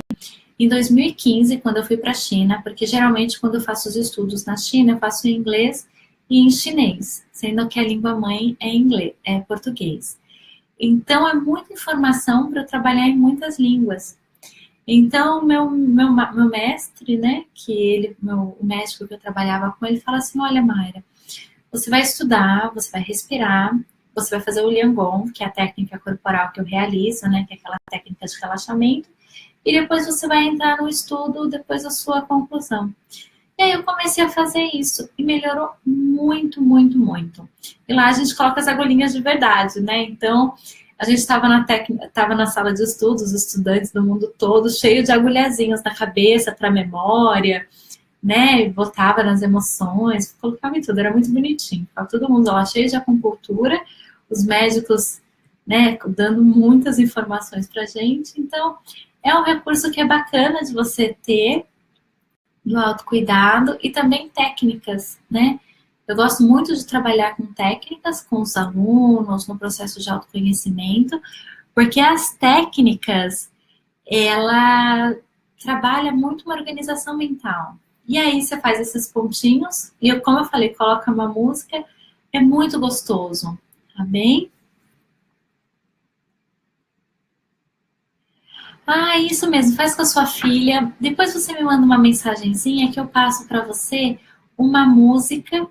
em 2015, quando eu fui para a China, porque geralmente quando eu faço os estudos na China, eu faço em inglês e em chinês, sendo que a língua mãe é inglês, é português. Então, é muita informação para eu trabalhar em muitas línguas. Então, meu mestre, né, o médico que eu trabalhava com, ele fala assim, olha, Mayra, você vai estudar, você vai respirar, você vai fazer o Liangon, que é a técnica corporal que eu realizo, né, que é aquela técnica de relaxamento, e depois você vai entrar no estudo depois da sua conclusão. E aí eu comecei a fazer isso e melhorou muito, muito, muito. E lá a gente coloca as agulhinhas de verdade, né? Então, a gente estava na sala de estudos, os estudantes do mundo todo, cheio de agulhazinhas na cabeça para memória, né? Botava nas emoções, colocava em tudo, era muito bonitinho. Ficava todo mundo lá cheio de acupuntura, os médicos, né, dando muitas informações pra gente. Então, é um recurso que é bacana de você ter do autocuidado e também técnicas, né? Eu gosto muito de trabalhar com técnicas com os alunos no processo de autoconhecimento, porque as técnicas, ela trabalha muito uma organização mental. E aí você faz esses pontinhos e, como eu falei, coloca uma música, é muito gostoso, tá bem? Isso mesmo, faz com a sua filha. Depois você me manda uma mensagenzinha que eu passo para você uma música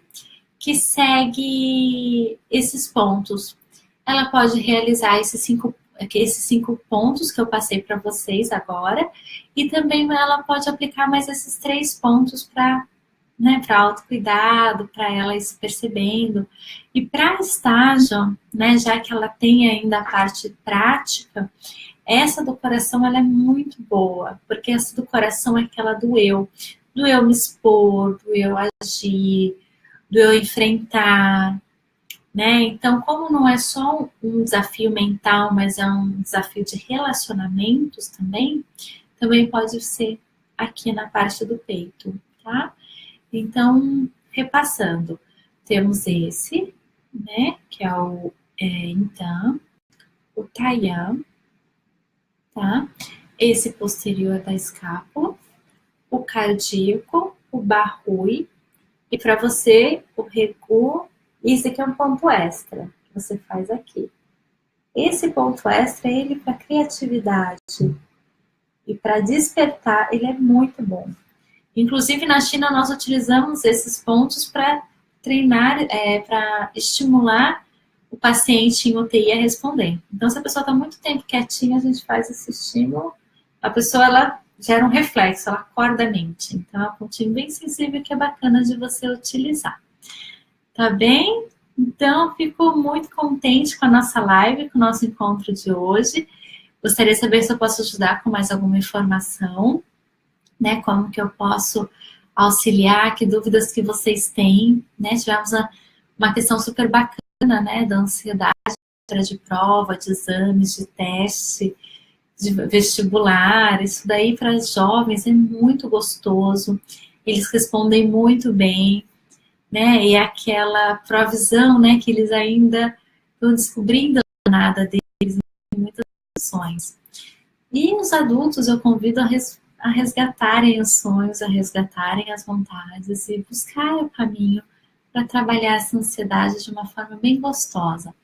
que segue esses pontos. Ela pode realizar esses cinco pontos que eu passei para vocês agora, e também ela pode aplicar mais esses 3 pontos para, né, para autocuidado, para ela ir se percebendo. E para estágio, né, já que ela tem ainda a parte prática, essa do coração ela é muito boa, porque essa do coração é aquela do eu me expor, do eu agir, do eu enfrentar, né? Então, como não é só um desafio mental, mas é um desafio de relacionamentos também pode ser aqui na parte do peito, tá? Então, repassando, temos esse, né? Que é o então, o Taiyan, tá? Esse posterior da escápula, o cardíaco, o barrui, e para você, o recuo, isso aqui é um ponto extra que você faz aqui. Esse ponto extra, ele para criatividade e para despertar, ele é muito bom. Inclusive, na China, nós utilizamos esses pontos para treinar, para estimular o paciente em UTI a responder. Então, se a pessoa está muito tempo quietinha, a gente faz esse estímulo, a pessoa, ela gera um reflexo, ela acorda a mente. Então, é um pontinho bem sensível que é bacana de você utilizar. Tá bem? Então, fico muito contente com a nossa live, com o nosso encontro de hoje. Gostaria de saber se eu posso ajudar com mais alguma informação, né? Como que eu posso auxiliar, que dúvidas que vocês têm, né? Tivemos uma questão super bacana, né? Da ansiedade de prova, de exames, de teste, de vestibular. Isso daí para os jovens é muito gostoso. Eles respondem muito bem, né? E aquela provisão, né? Que eles ainda estão descobrindo nada deles em muitas situações. E os adultos eu convido a resgatarem os sonhos, a resgatarem as vontades e buscar o caminho para trabalhar essa ansiedade de uma forma bem gostosa.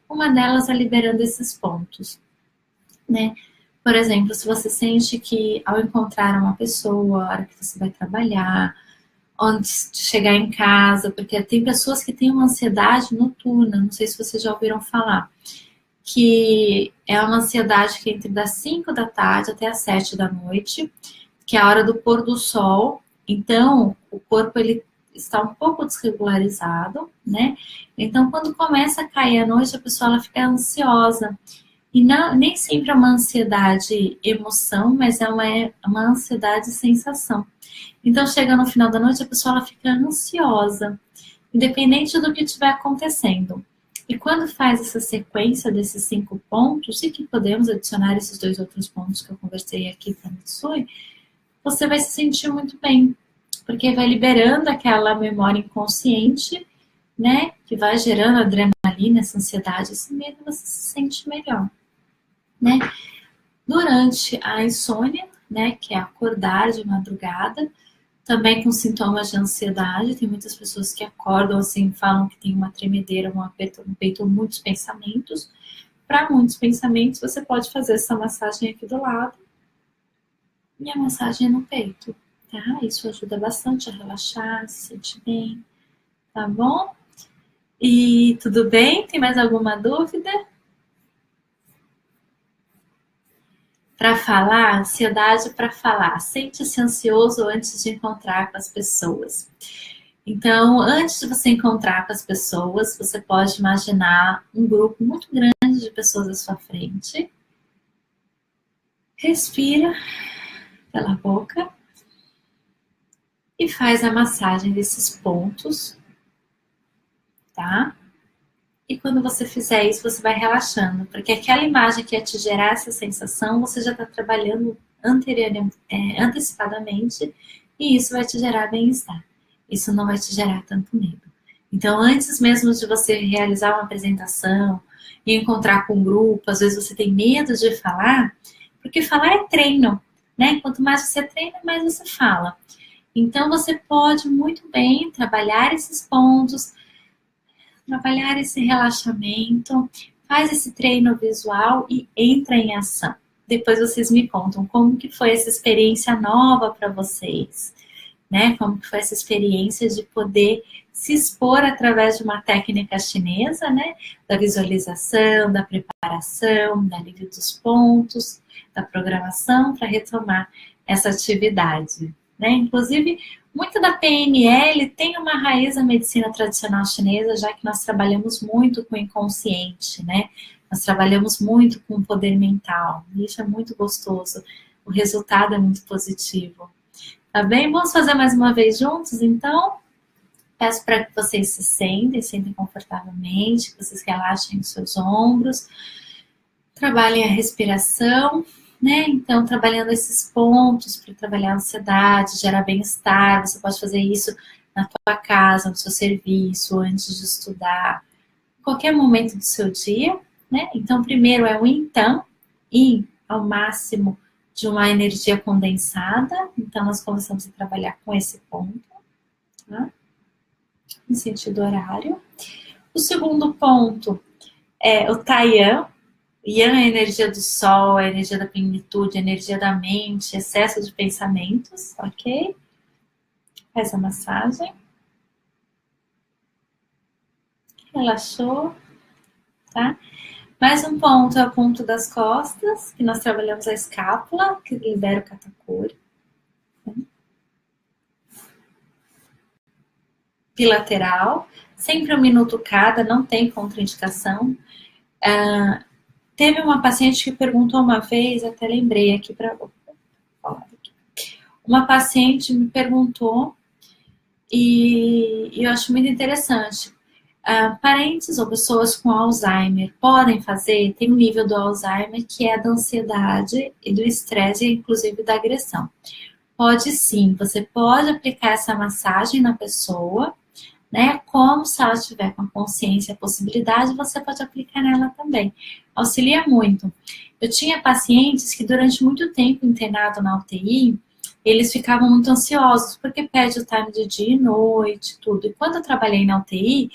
Uma delas é liberando esses pontos, né? Por exemplo, se você sente que ao encontrar uma pessoa, a hora que você vai trabalhar, antes de chegar em casa, porque tem pessoas que têm uma ansiedade noturna, não sei se vocês já ouviram falar. que é uma ansiedade que é entre das 5 da tarde até as 7 da noite, que é a hora do pôr do sol. Então, o corpo ele está um pouco desregularizado, né? Então, quando começa a cair a noite, a pessoa ela fica ansiosa. E não, nem sempre é uma ansiedade emoção, mas é uma ansiedade sensação. Então, chega no final da noite, a pessoa ela fica ansiosa, independente do que estiver acontecendo. E quando faz essa sequência desses 5 pontos, e que podemos adicionar esses 2 outros pontos que eu conversei aqui para a Mitsui, você vai se sentir muito bem, porque vai liberando aquela memória inconsciente, né, que vai gerando adrenalina, essa ansiedade, esse medo, você se sente melhor, né? Durante a insônia, né, que é acordar de madrugada, também com sintomas de ansiedade, tem muitas pessoas que acordam assim, falam que tem uma tremedeira, um aperto no peito, muitos pensamentos. Para muitos pensamentos, você pode fazer essa massagem aqui do lado e a massagem no peito, tá? Isso ajuda bastante a relaxar, se sentir bem, tá bom? E tudo bem? Tem mais alguma dúvida? Para falar, ansiedade para falar. Sente-se ansioso antes de encontrar com as pessoas. Então, antes de você encontrar com as pessoas, você pode imaginar um grupo muito grande de pessoas à sua frente. Respira pela boca e faz a massagem desses pontos, tá? E quando você fizer isso, você vai relaxando, porque aquela imagem que ia te gerar essa sensação, você já está trabalhando antecipadamente, e isso vai te gerar bem-estar. Isso não vai te gerar tanto medo. Então, antes mesmo de você realizar uma apresentação e encontrar com um grupo, às vezes você tem medo de falar, porque falar é treino, né? Quanto mais você treina, mais você fala. Então, você pode muito bem trabalhar esses pontos, trabalhar esse relaxamento, faz esse treino visual e entra em ação. Depois vocês me contam como que foi essa experiência nova para vocês, né? Como que foi essa experiência de poder se expor através de uma técnica chinesa, né? Da visualização, da preparação, da alívio dos pontos, da programação para retomar essa atividade, né? Inclusive, muito da PNL tem uma raiz da medicina tradicional chinesa, já que nós trabalhamos muito com o inconsciente, né? Nós trabalhamos muito com o poder mental. Isso é muito gostoso. O resultado é muito positivo. Tá bem? Vamos fazer mais uma vez juntos, então? Peço para que vocês se sentem confortavelmente, que vocês relaxem os seus ombros. Trabalhem a respiração, né? Então, trabalhando esses pontos para trabalhar a ansiedade, gerar bem-estar. Você pode fazer isso na tua casa, no seu serviço, antes de estudar, em qualquer momento do seu dia, né? Então, primeiro é o então, in ao máximo de uma energia condensada. Então, nós começamos a trabalhar com esse ponto, tá? Em sentido horário. O segundo ponto é o Taiyan. Yang é a energia do sol, a energia da plenitude, a energia da mente, excesso de pensamentos, ok? Faz a massagem. Relaxou, tá? Mais um ponto é o ponto das costas, que nós trabalhamos a escápula, que libera o katakuri. Bilateral, sempre 1 minuto cada, não tem contraindicação. Teve uma paciente que perguntou uma vez, até lembrei aqui para falar aqui. Uma paciente me perguntou, e eu acho muito interessante. Parentes ou pessoas com Alzheimer podem fazer? Tem um nível do Alzheimer que é da ansiedade e do estresse, inclusive da agressão. Pode sim, você pode aplicar essa massagem na pessoa, né? Como se ela estiver com a consciência, a possibilidade, você pode aplicar nela também. Auxilia muito. Eu tinha pacientes que durante muito tempo internado na UTI, eles ficavam muito ansiosos, porque perde o time de dia e noite, tudo. E quando eu trabalhei na UTI,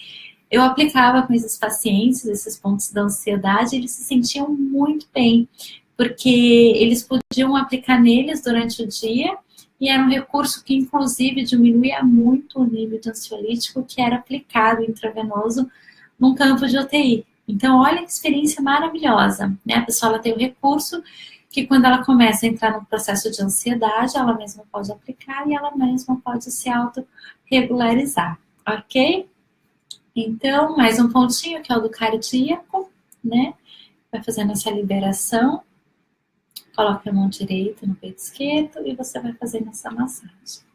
eu aplicava com esses pacientes, esses pontos da ansiedade, eles se sentiam muito bem, porque eles podiam aplicar neles durante o dia, e era um recurso que, inclusive, diminuía muito o nível de ansiolítico que era aplicado intravenoso num campo de UTI. Então, olha que experiência maravilhosa, né? A pessoa ela tem o recurso que quando ela começa a entrar no processo de ansiedade, ela mesma pode aplicar e ela mesma pode se autorregularizar, ok? Então, mais um pontinho que é o do cardíaco, né? Vai fazendo essa liberação. Coloque a mão direita no peito esquerdo e você vai fazendo essa massagem.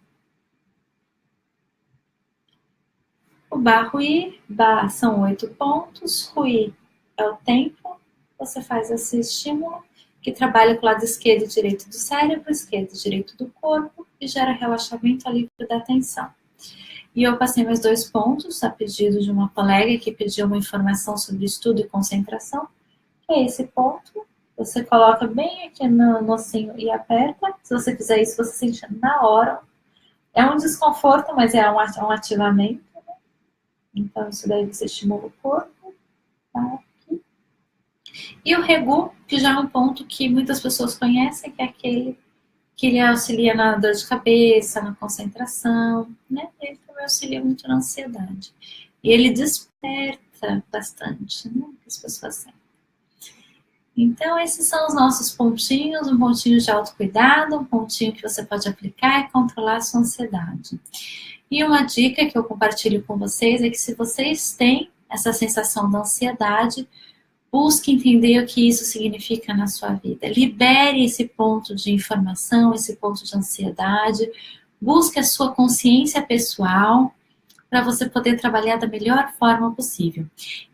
O Bar Hui, Bar são 8 pontos, Hui é o tempo. Você faz esse estímulo que trabalha com o lado esquerdo e direito do cérebro, esquerdo e direito do corpo e gera relaxamento, alívio da tensão. E eu passei mais 2 pontos a pedido de uma colega que pediu uma informação sobre estudo e concentração, que é esse ponto. Você coloca bem aqui no nocinho e aperta. Se você fizer isso, você sente na hora. É um desconforto, mas é um ativamento. Né? Então, isso daí você estimula o corpo. Tá? E o Regu, que já é um ponto que muitas pessoas conhecem, que é aquele que ele auxilia na dor de cabeça, na concentração, né? Ele também auxilia muito na ansiedade. E ele desperta bastante, né? Que as pessoas sentem. Então, esses são os nossos pontinhos, um pontinho de autocuidado, um pontinho que você pode aplicar e controlar a sua ansiedade. E uma dica que eu compartilho com vocês é que se vocês têm essa sensação da ansiedade, busque entender o que isso significa na sua vida. Libere esse ponto de informação, esse ponto de ansiedade. Busque a sua consciência pessoal para você poder trabalhar da melhor forma possível.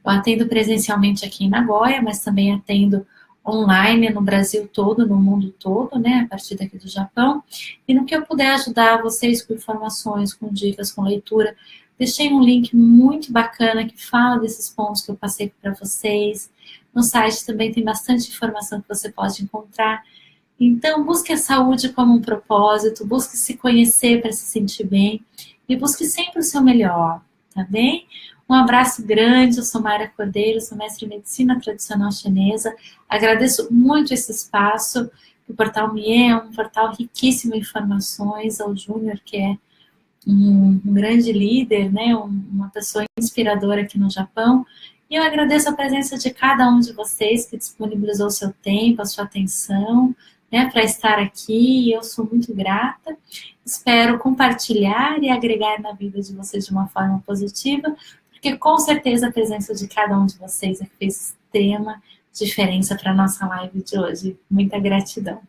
Eu atendo presencialmente aqui em Nagoya, mas também atendo online no Brasil todo, no mundo todo, né, a partir daqui do Japão. E no que eu puder ajudar vocês com informações, com dicas, com leitura, deixei um link muito bacana que fala desses pontos que eu passei para vocês. No site também tem bastante informação que você pode encontrar. Então, busque a saúde como um propósito, busque se conhecer para se sentir bem e busque sempre o seu melhor, tá bem? Um abraço grande, eu sou Mayra Cordeiro, sou mestre em medicina tradicional chinesa. Agradeço muito esse espaço, o Portal Mie é um portal riquíssimo em informações, ao Júnior, que é um grande líder, né? Uma pessoa inspiradora aqui no Japão. E eu agradeço a presença de cada um de vocês que disponibilizou o seu tempo, a sua atenção, né, para estar aqui. Eu sou muito grata. Espero compartilhar e agregar na vida de vocês de uma forma positiva, porque com certeza a presença de cada um de vocês é que fez extrema diferença para a nossa live de hoje. Muita gratidão.